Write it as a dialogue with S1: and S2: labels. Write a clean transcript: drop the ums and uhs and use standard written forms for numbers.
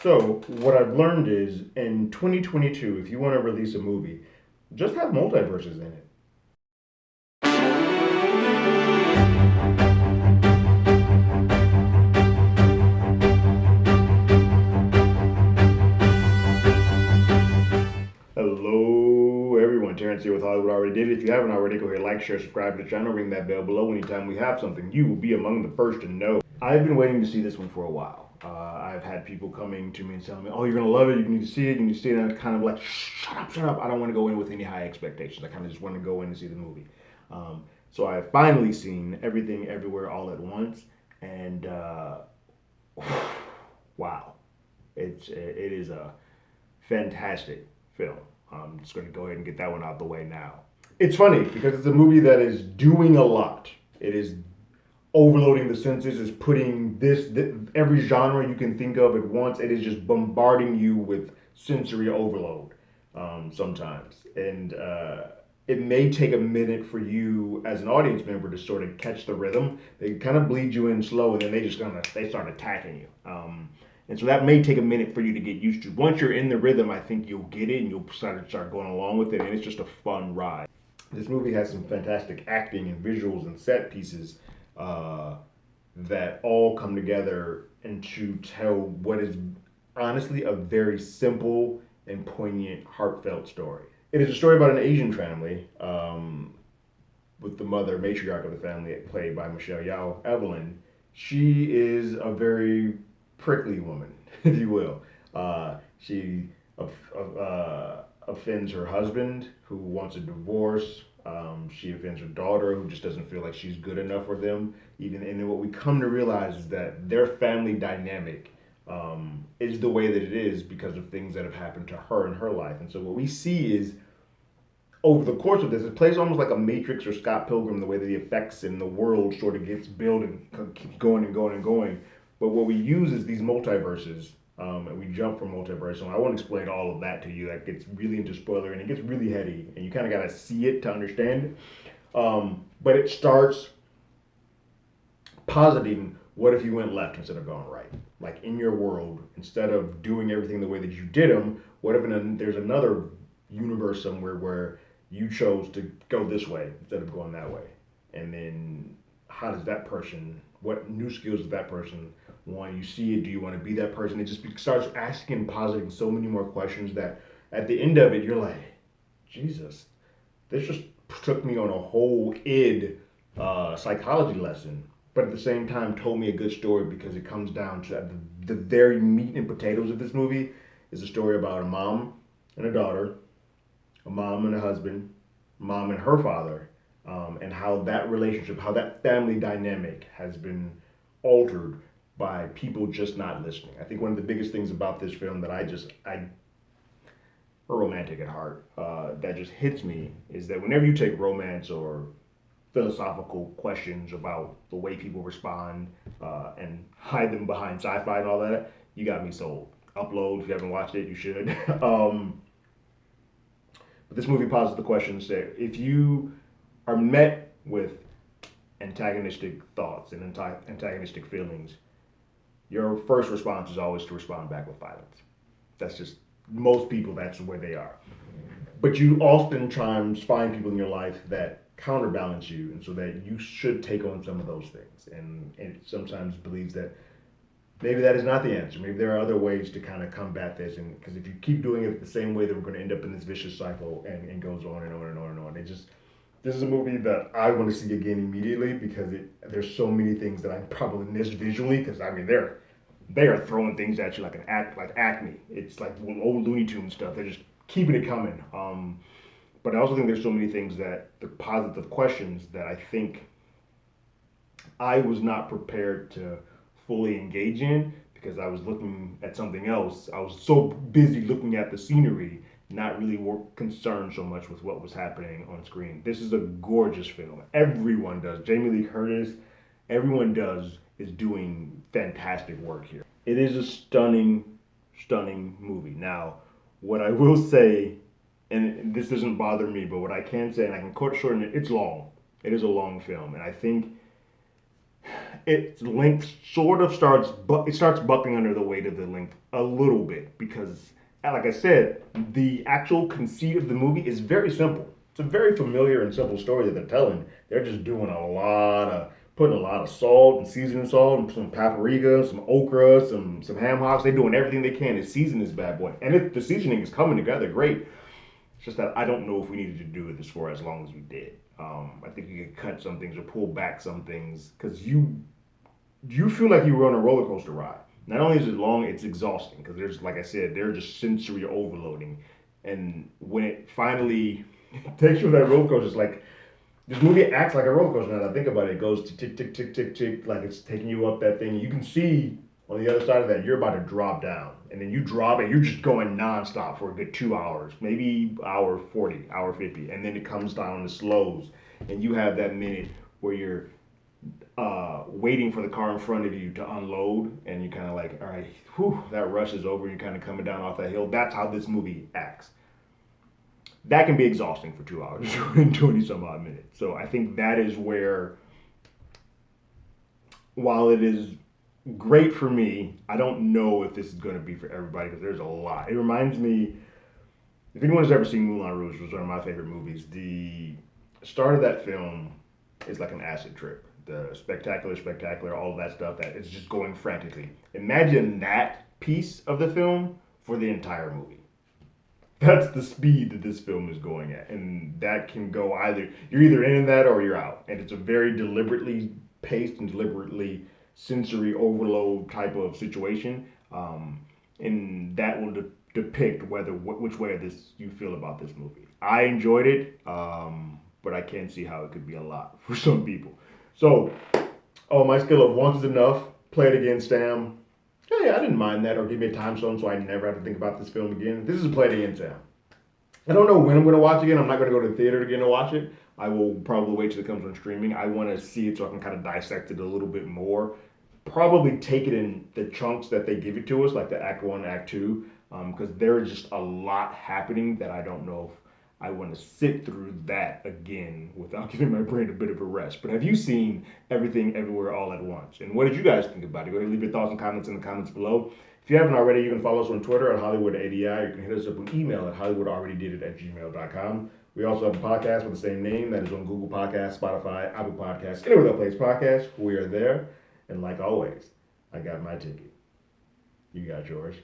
S1: So, what I've learned is in 2022, if you want to release a movie, just have multiverses in it. Hello, everyone. Terrence here with Hollywood Already Did It. If you haven't already, go ahead, like, share, subscribe to the channel, ring that bell below. Anytime we have something, you will be among the first to know. I've been waiting to see this one for a while. I've had people coming to me and telling me, "Oh, you're gonna love it. You need to see it. You need to see it." And I'm kind of like, "Shut up, shut up." I don't want to go in with any high expectations. I kind of just want to go in and see the movie. So I've finally seen Everything Everywhere All at Once, and wow, it is a fantastic film. I'm just going to go ahead and get that one out the way now. It's funny because it's a movie that is doing a lot. It is overloading the senses, is putting this every genre you can think of at once. It is just bombarding you with sensory overload sometimes, and it may take a minute for you as an audience member to sort of catch the rhythm. They kind of bleed you in slow, and then they start attacking you. And so that may take a minute for you to get used to. Once you're in the rhythm, I think you'll get it and you'll start going along with it, and it's just a fun ride. This movie has some fantastic acting and visuals and set pieces uh, that all come together and to tell what is honestly a very simple and poignant, heartfelt story. It is a story about an Asian family with the mother, matriarch of the family, played by Michelle Yeoh, Evelyn. She is a very prickly woman, if you will. She offends her husband, who wants a divorce. She offends her daughter, who just doesn't feel like she's good enough for them. Even and then what we come to realize is that their family dynamic is the way that it is because of things that have happened to her in her life. And so what we see is over the course of this, it plays almost like a Matrix or Scott Pilgrim, the way that the effects in the world sort of gets built and keeps going and going and going. But what we use is these multiverses, and we jump from multiverse. And I won't explain all of that to you. That gets really into spoiler, and it gets really heady, and you kind of got to see it to understand it. But it starts positing what if you went left instead of going right? Like in your world, instead of doing everything the way that you did them, what if there's another universe somewhere where you chose to go this way instead of going that way? And then how does that person, what new skills does that person want? You see it, do you want to be that person? It just starts asking and positing so many more questions that at the end of it, you're like, Jesus, this just took me on a whole psychology lesson. But at the same time, told me a good story because it comes down to the very meat and potatoes of this movie is a story about a mom and a daughter, a mom and a husband, mom and her father, and how that relationship, how that family dynamic has been altered by people just not listening. I think one of the biggest things about this film that I'm a romantic at heart, that just hits me is that whenever you take romance or philosophical questions about the way people respond and hide them behind sci-fi and all that, you got me sold. Upload if you haven't watched it, you should. But this movie poses the question: say, if you are met with antagonistic thoughts and antagonistic feelings, your first response is always to respond back with violence. That's just most people. That's where they are. But you oftentimes find people in your life that counterbalance you, and so that you should take on some of those things. And it sometimes believes that maybe that is not the answer. Maybe there are other ways to kind of combat this. And because if you keep doing it the same way, then we're going to end up in this vicious cycle, and goes on and on and on and on. It just this is a movie that I want to see again immediately because there's so many things that I probably missed visually. Because I mean they are throwing things at you like Acme. It's like old Looney Tunes stuff. They're just keeping it coming. But I also think there's so many things that the positive questions that I think I was not prepared to fully engage in because I was looking at something else. I was so busy looking at the scenery, not really concerned so much with what was happening on screen. This is a gorgeous film. Everyone does. Jamie Lee Curtis, everyone does is doing fantastic work here. It is a stunning, stunning movie. Now, what I will say, and this doesn't bother me, but what I can say, and I can cut short, it's long. It is a long film, and I think its length sort of starts, but it starts buckling under the weight of the length a little bit because, like I said, the actual conceit of the movie is very simple. It's a very familiar and simple story that they're telling. They're just doing putting a lot of salt and seasoning salt and some paprika, some okra, some ham hocks. They're doing everything they can to season this bad boy, and the seasoning is coming together great. It's just that I don't know if we needed to do this for as long as we did. I think you could cut some things or pull back some things because you feel like you were on a roller coaster ride. Not only is it long, it's exhausting because there's, like I said, they're just sensory overloading. And when it finally takes you on that roller coaster, it's like this movie acts like a roller coaster. Now that I think about it, it goes to tick, tick, tick, tick, tick, like it's taking you up that thing. You can see on the other side of that, you're about to drop down. And then you drop and you're just going nonstop for a good 2 hours, maybe hour 40, hour 50. And then it comes down to slows. And you have that minute where you're waiting for the car in front of you to unload, and you kind of like, all right, whew, that rush is over. You're kind of coming down off that hill. That's how this movie acts. That can be exhausting for 2 hours and 20 some odd minutes. So I think that is where, while it is great for me, I don't know if this is going to be for everybody because there's a lot. It reminds me, if anyone has ever seen Moulin Rouge, which was one of my favorite movies, the start of that film is like an acid trip. The spectacular, all of that stuff that is just going frantically. Imagine that piece of the film for the entire movie. That's the speed that this film is going at, and that can go either you're either in that or you're out, and it's a very deliberately paced and deliberately sensory overload type of situation, and that will depict which way this you feel about this movie. I enjoyed it, but I can see how it could be a lot for some people. So, oh, my skill of once is enough. Play it again, Sam. Yeah, I didn't mind that, or give me a time zone so I never have to think about this film again. This is a play it again, Sam. I don't know when I'm going to watch it again. I'm not going to go to the theater again to watch it. I will probably wait till it comes on streaming. I want to see it so I can kind of dissect it a little bit more. Probably take it in the chunks that they give it to us, like the Act 1, Act 2, because there's just a lot happening that I don't know if I want to sit through that again without giving my brain a bit of a rest. But have you seen Everything Everywhere All at Once? And what did you guys think about it? Go ahead and leave your thoughts and comments in the comments below. If you haven't already, you can follow us on Twitter at HollywoodADI. You can hit us up with email at HollywoodAlreadyDidIt@gmail.com. We also have a podcast with the same name that is on Google Podcasts, Spotify, Apple Podcasts, anywhere that plays podcasts. We are there. And like always, I got my ticket. You got yours.